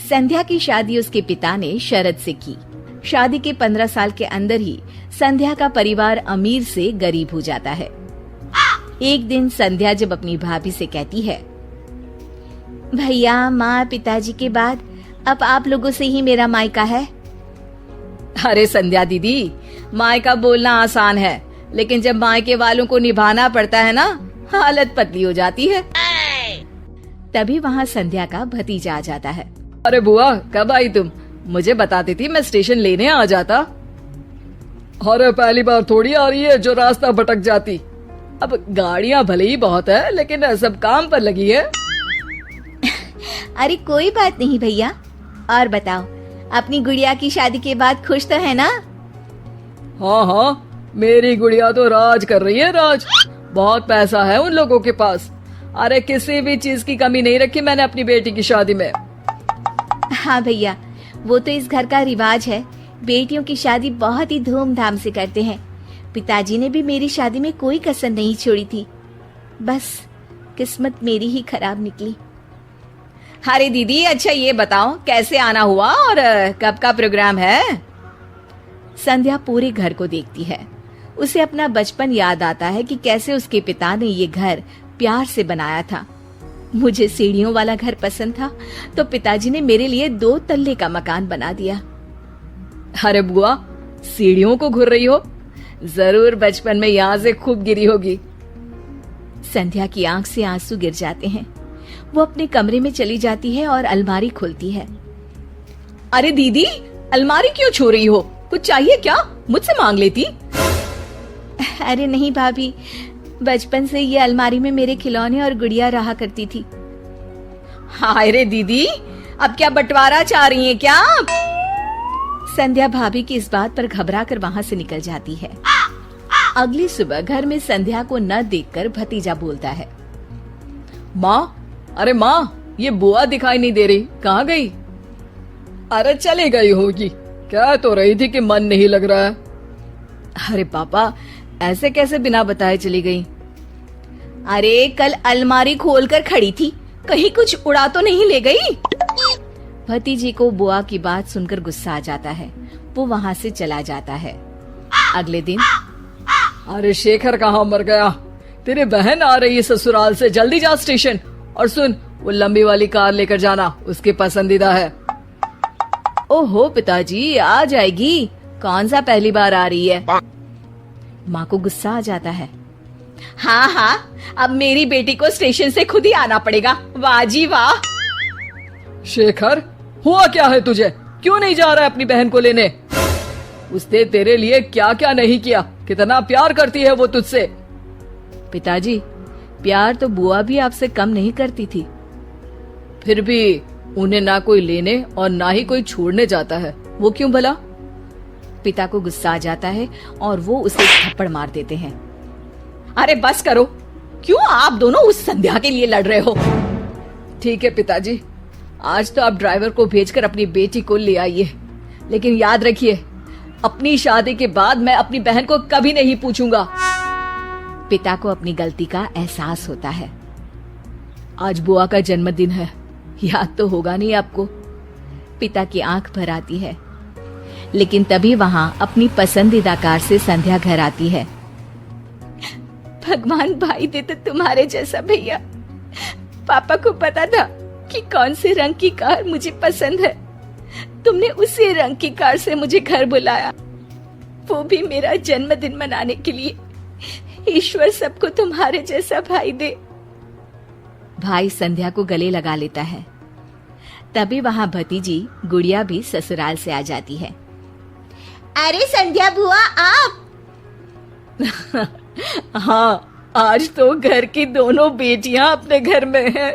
संध्या की शादी उसके पिता ने शरत से की। शादी के 15 साल के अंदर ही संध्या का परिवार अमीर से गरीब हो जाता है। एक दिन संध्या जब अपनी भाभी से कहती है, भैया माँ पिताजी के बाद अब आप लोगों से ही मेरा मायका है। अरे संध्या दीदी, मायका बोलना आसान है, लेकिन जब मायके वालों को निभाना पड़ता है ना, हालत पतली हो जाती है। तभी वहाँ संध्या का भतीजा आ जाता है। अरे बुआ, कब आई तुम? मुझे बताती थी, मैं स्टेशन लेने आ जाता। अरे पहली बार थोड़ी आ रही है जो रास्ता भटक जाती। अब गाड़ियाँ भले ही बहुत है, लेकिन सब काम पर लगी है। अरे कोई बात नहीं भैया। और बताओ, अपनी गुड़िया की शादी के बाद खुश तो है ना? हाँ हाँ, मेरी गुड़िया तो राज कर रही है, राज। बहुत पैसा है उन लोगों के पास। अरे किसी भी चीज की कमी नहीं रखी मैंने अपनी बेटी की शादी में। हाँ भैया, वो तो इस घर का रिवाज है। बेटियों की शादी बहुत ही धूमधाम से करते हैं। पिताजी ने भी मेरी शादी में कोई कसर नहीं छोड़ी थी। बस किस्मत मेरी ही खराब निकली। अरे दीदी, अच्छा ये बताओ कैसे आना हुआ और कब का प्रोग्राम है? संध्या पूरे घर को देखती है। उसे अपना बचपन याद आता है कि कैसे उसके पिता ने ये घर प्यार से बनाया था। मुझे सीढ़ियों वाला घर पसंद था, तो पिताजी ने मेरे लिए 2 तल्ले का मकान बना दिया। अरे बुआ, सीढ़ियों को घूर रही हो? जरूर बचपन में यहाँ से खूब गिरी होगी। संध्या की आंख से आंसू गिर जाते हैं। वो अपने कमरे में चली जाती है और अलमारी खोलती है। अरे दीदी, अलमारी क्यों छू रही हो? कुछ चाहिए क्या? मुझसे मांग लेती। अरे नहीं भाभी, बचपन से ये अलमारी में मेरे खिलौने और गुड़िया रहा करती थी। हाय रे दीदी, अब क्या बंटवारा चाह रही हैं क्या? संध्या भाभी की इस बात पर घबरा कर वहाँ से निकल जाती है। अगली सुबह घर में संध्या को न देखकर भतीजा बोलता है, माँ, अरे माँ, ये बुआ दिखाई नहीं दे रही, कहाँ गई? अरे चली गई होगी, कह तो रही थी कि मन नहीं लग रहा है। अरे पापा, ऐसे कैसे बिना बताए चली गई? अरे कल अलमारी खोलकर खड़ी थी, कहीं कुछ उड़ा तो नहीं ले गई? भतीजी को बुआ की बात सुनकर गुस्सा आ जाता है। वो वहाँ से चला जाता है। अगले दिन, अरे शेखर कहाँ मर गया? तेरी बहन आ रही है ससुराल से, जल्दी जा स्टेशन। और सुन, वो लंबी वाली कार लेकर जाना, उसकी पसंदीदा है। ओहो पिताजी, आ जाएगी। कौन सा पहली बार आ रही है? माँ को गुस्सा आ जाता है। हाँ हाँ, अब मेरी बेटी को स्टेशन से खुद ही आना पड़ेगा। वाह जी वाह। शेखर, हुआ क्या है तुझे? क्यों नहीं जा रहा है अपनी बहन को लेने? उसने तेरे लिए क्या क्या नहीं किया, कितना प्यार करती है वो तुझसे। पिताजी, प्यार तो बुआ भी आपसे कम नहीं करती थी। फिर भी उन्हें ना कोई लेने और ना ही कोई छोड़ने जाता है, वो क्यों भला? पिता को गुस्सा आ जाता है और वो उसे थप्पड़ मार देते हैं। अरे बस करो, क्यों आप दोनों उस संध्या के लिए लड़ रहे हो? ठीक है पिताजी, आज तो आप ड्राइवर को भेजकर अपनी बेटी को ले आइए, लेकिन याद रखिए, अपनी शादी के बाद मैं अपनी बहन को कभी नहीं पूछूंगा। पिता को अपनी गलती का एहसास होता है। आज बुआ का जन्मदिन है, याद तो होगा नहीं आपको? पिता की आंख भर आती है। लेकिन तभी वहां अपनी पसंदीदा कार से संध्या घर आती है। भगवान भाई दे तो तुम्हारे जैसा भैया। पापा को पता था कि कौन से रंग की कार मुझे पसंद है। तुमने उसी रंग की कार से मुझे घर बुलाया, वो भी मेरा जन्मदिन मनाने के लिए। ईश्वर सबको तुम्हारे जैसा भाई दे। भाई संध्या को गले लगा लेता है। तभी वहां भतीजी गुड़िया भी ससुराल से आ जाती है। अरे संध्या बुआ, आप? हाँ, आज तो घर की दोनों बेटियां अपने घर में हैं।